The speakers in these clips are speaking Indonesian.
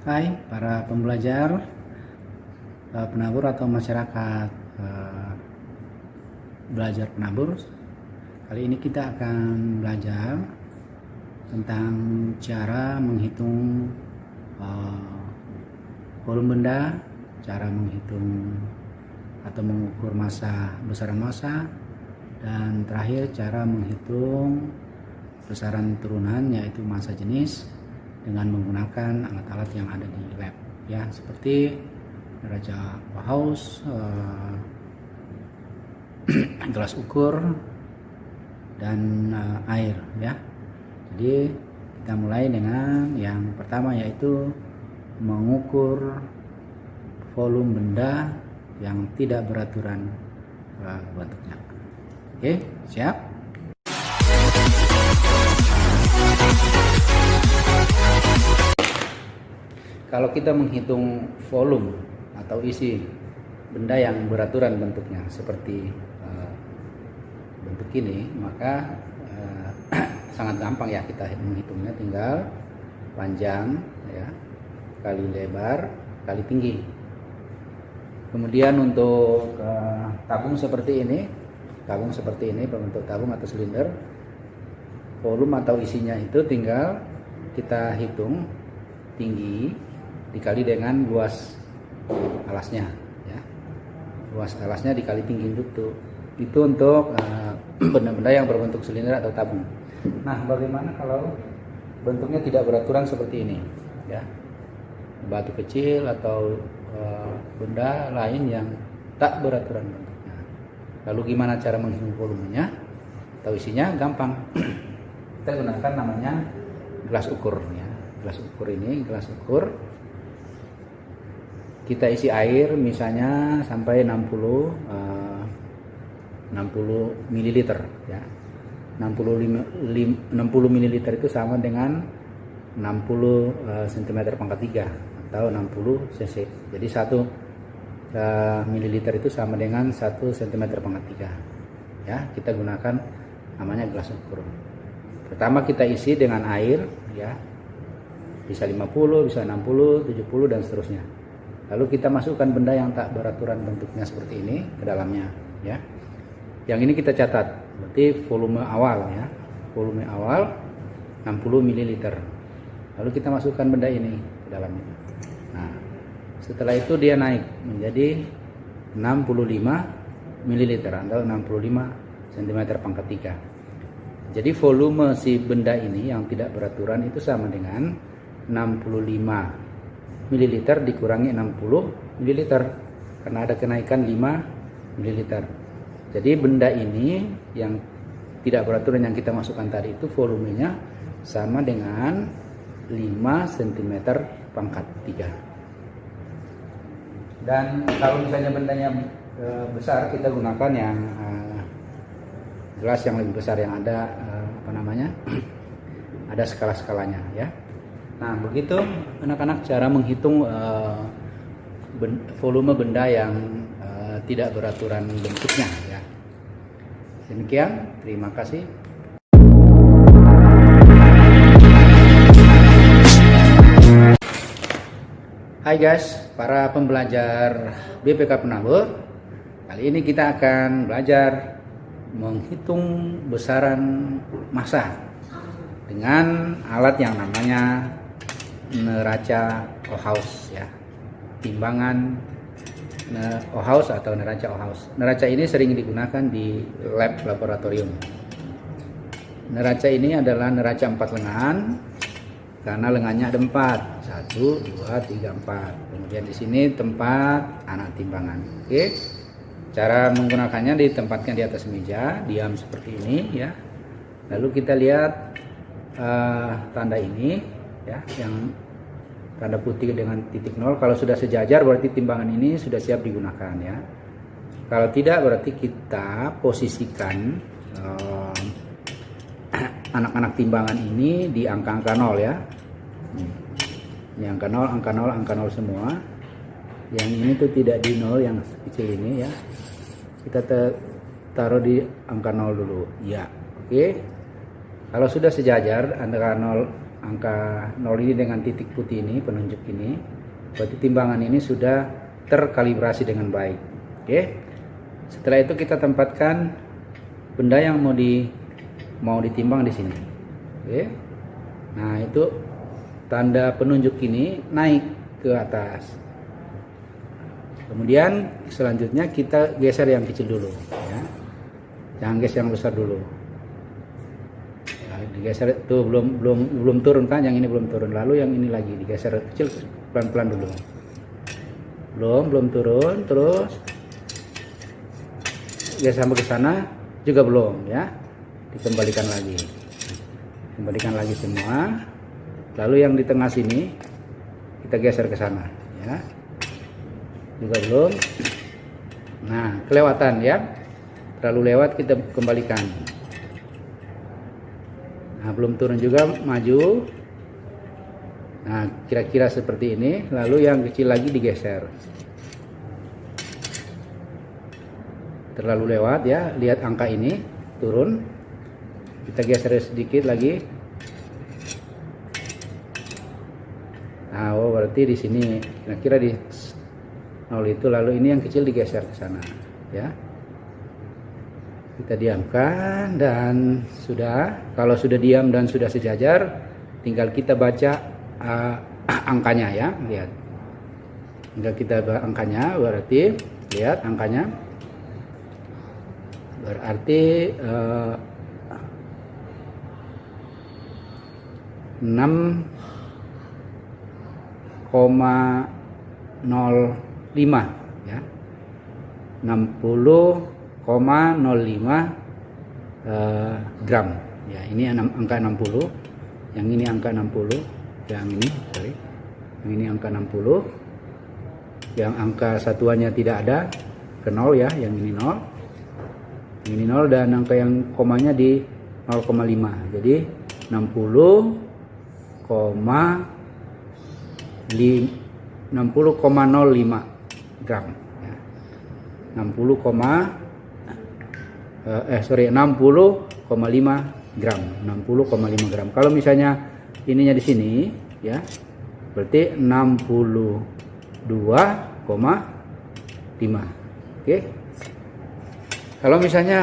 Hai para pembelajar, penabur atau masyarakat belajar penabur. Kali ini kita akan belajar tentang cara menghitung volume benda, cara menghitung atau mengukur massa, besaran massa, dan terakhir cara menghitung besaran turunan yaitu massa jenis dengan menggunakan alat-alat yang ada di lab ya, seperti neraca Bauhaus, gelas ukur, dan air ya. Jadi kita mulai dengan yang pertama, yaitu mengukur volume benda yang tidak beraturan bentuknya. Oke, siap? Kalau kita menghitung volume atau isi benda yang beraturan bentuknya seperti bentuk ini, maka sangat gampang ya kita menghitungnya. Tinggal panjang ya kali lebar kali tinggi. Kemudian untuk tabung seperti ini, berbentuk tabung atau silinder, volume atau isinya itu tinggal kita hitung tinggi dikali dengan luas alasnya ya. Luas alasnya dikali tinggi itu untuk benda-benda yang berbentuk silinder atau tabung. Nah, bagaimana kalau bentuknya tidak beraturan seperti ini ya? Batu kecil atau benda lain yang tak beraturan bentuknya. Lalu gimana cara menghitung volumenya atau isinya? Gampang. Kita gunakan namanya gelas ukur ya. Gelas ukur ini, gelas ukur kita isi air misalnya sampai 60 ml ya. 60 ml itu sama dengan 60 cm pangkat 3 atau 60 cc. Jadi 1 ml itu sama dengan 1 cm pangkat 3 ya. Kita gunakan namanya gelas ukur. Pertama kita isi dengan air ya, bisa 50, bisa 60, 70, dan seterusnya. Lalu kita masukkan benda yang tak beraturan bentuknya seperti ini ke dalamnya ya. Yang ini kita catat, berarti volume awal ya. Volume awal 60 ml. Lalu kita masukkan benda ini ke dalamnya. Nah, setelah itu dia naik menjadi 65 ml atau 65 cm pangkat 3. Jadi volume si benda ini yang tidak beraturan itu sama dengan 65 ml dikurangi 60 ml karena ada kenaikan 5 ml. Jadi benda ini yang tidak beraturan yang kita masukkan tadi itu volumenya sama dengan 5 cm pangkat 3. Dan kalau misalnya bendanya besar, kita gunakan yang gelas yang lebih besar yang ada ada skala-skalanya ya. Nah, begitu anak-anak cara menghitung volume benda yang tidak beraturan bentuknya ya. Demikian, terima kasih. Hai guys, para pembelajar BPK Penabur. Kali ini kita akan belajar menghitung besaran massa dengan alat yang namanya neraca Bauhaus ya. Timbangan Bauhaus atau neraca Bauhaus. Neraca ini sering digunakan di laboratorium. Neraca ini adalah neraca 4 lengan karena lengannya ada 4. 1, 2, 3, 4. Kemudian di sini tempat anak timbangan. Oke. Cara menggunakannya ditempatkan di atas meja, diam seperti ini ya. Lalu kita lihat tanda ini ya, yang tanda putih dengan titik 0. Kalau sudah sejajar berarti timbangan ini sudah siap digunakan ya. Kalau tidak berarti kita posisikan anak-anak timbangan ini di angka-angka 0 ya. Ini angka 0, angka 0, angka 0 semua. Yang ini tuh tidak di 0, yang kecil ini ya. Kita taruh di angka 0 dulu ya. Oke. Kalau sudah sejajar antara 0 angka 0 ini dengan titik putih ini, penunjuk ini, berarti timbangan ini sudah terkalibrasi dengan baik. Oke. Setelah itu kita tempatkan benda yang mau ditimbang di sini. Oke. Nah, itu tanda penunjuk ini naik ke atas. Kemudian selanjutnya kita geser yang kecil dulu, ya. Jangan geser yang besar dulu. Ya, digeser itu belum turun kan, yang ini belum turun. Lalu yang ini lagi digeser kecil pelan-pelan dulu. Belum turun, terus geser sampai ke sana juga belum, ya. Dikembalikan lagi. Kembalikan lagi semua. Lalu yang di tengah sini kita geser ke sana, ya. Juga belum. Nah, kelewatan ya. Terlalu lewat, kita kembalikan. Nah, belum turun juga, maju. Nah, kira-kira seperti ini. Lalu yang kecil lagi digeser. Terlalu lewat ya. Lihat angka ini turun. Kita geser sedikit lagi. Nah, berarti di sini kira-kira di 0 itu, lalu ini yang kecil digeser ke sana, ya. Kita diamkan dan sudah. Kalau sudah diam dan sudah sejajar, tinggal kita baca angkanya, ya. Lihat. Tinggal kita baca angkanya, berarti lihat angkanya. Berarti 6,05 ya, 60,05 gram ya. Ini angka 60, yang ini angka 60, yang ini angka 60, yang angka satuannya tidak ada ke 0 ya, yang ini 0, yang ini 0, dan angka yang komanya di 0,5, jadi 60,05 gram ya. 60,5 gram. 60,5 gram. Kalau misalnya ininya di sini ya, berarti 62,5. Oke. Kalau misalnya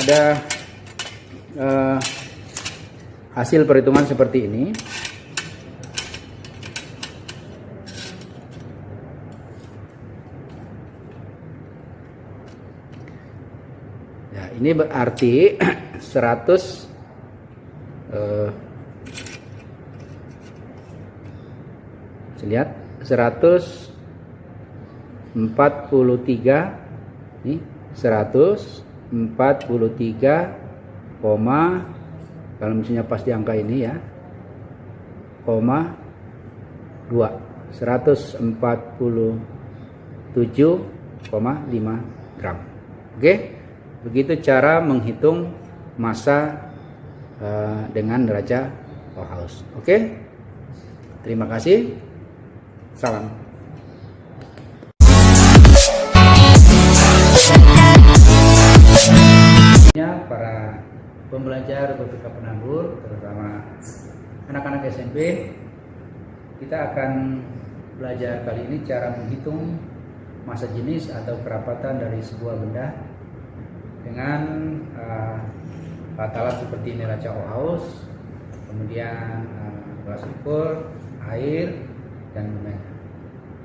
ada hasil perhitungan seperti ini, ya, ini berarti 100 lihat 143 nih, 143, kalau misalnya pas di angka ini ya, 2, 147,5 gram. Oke, begitu cara menghitung massa dengan neraca Bauhaus. Oke, terima kasih. Salam. Para pembelajar BPK Penanggur, terutama anak-anak SMP, kita akan belajar kali ini cara menghitung massa jenis atau kerapatan dari sebuah benda dengan alat seperti neraca Bauhaus, kemudian gelas ukur, air, dan lain-lain.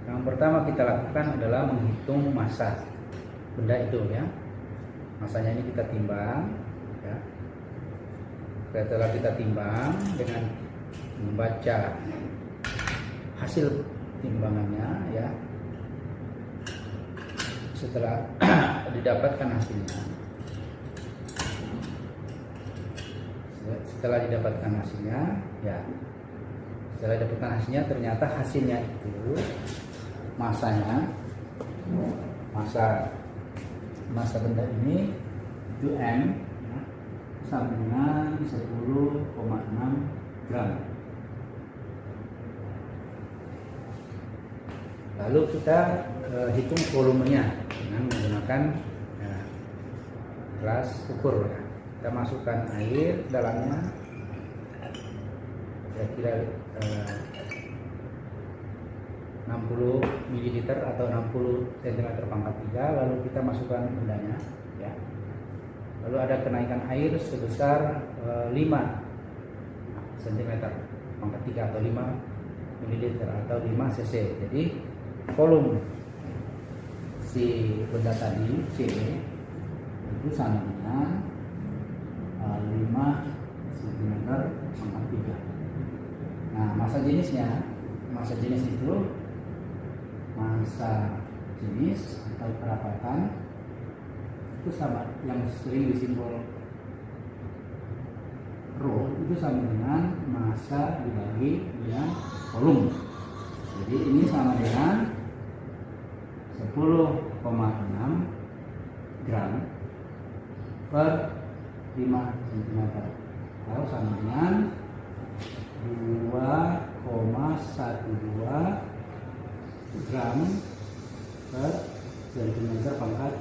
Yang pertama kita lakukan adalah menghitung massa benda itu ya. Massanya ini kita timbang ya. Setelah kita timbang dengan membaca hasil timbangannya ya. Setelah didapatkan hasilnya, ya, setelah didapatkan hasilnya, ternyata hasilnya itu massanya, massa benda ini itu M ya, sama dengan 10,6 gram. Lalu kita hitung volumenya dengan menggunakan gelas ukur ya. Kita masukkan air dalamnya, kira-kira 60 ml atau 60 cm pangkat 3, lalu kita masukkan bendanya ya. Lalu ada kenaikan air sebesar 5 cm pangkat 3 atau 5 ml atau 5 cc. Jadi volume si benda tadi C itu sama dengan 5 cm pangkat 3. Nah, massa jenis itu massa jenis atau kerapatan itu sama, yang sering disimbol rho itu sama dengan massa dibagi dengan volume. Jadi ini sama dengan 10,6 gram per 5 cm atau sama dengan 2,12 gram per cm pangkat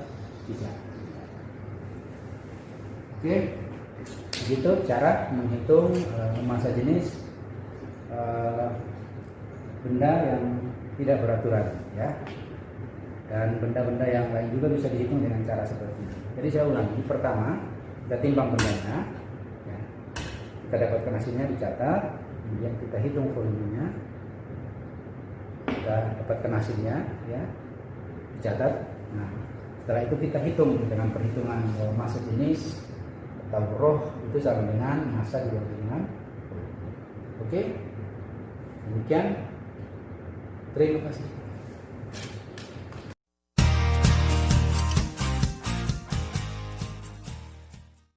3. Oke, begitu cara menghitung massa jenis benda yang tidak beraturan ya. Dan benda-benda yang lain juga bisa dihitung dengan cara seperti ini. Jadi saya ulangi, pertama kita timbang bendanya ya. Kita dapatkan hasilnya, dicatat, kemudian kita hitung volumenya, kita dapatkan hasilnya ya, dicatat. Nah, setelah itu kita hitung dengan perhitungan massa jenis atau rho itu sama dengan massa dibagi dengan volume. Oke, demikian, terima kasih.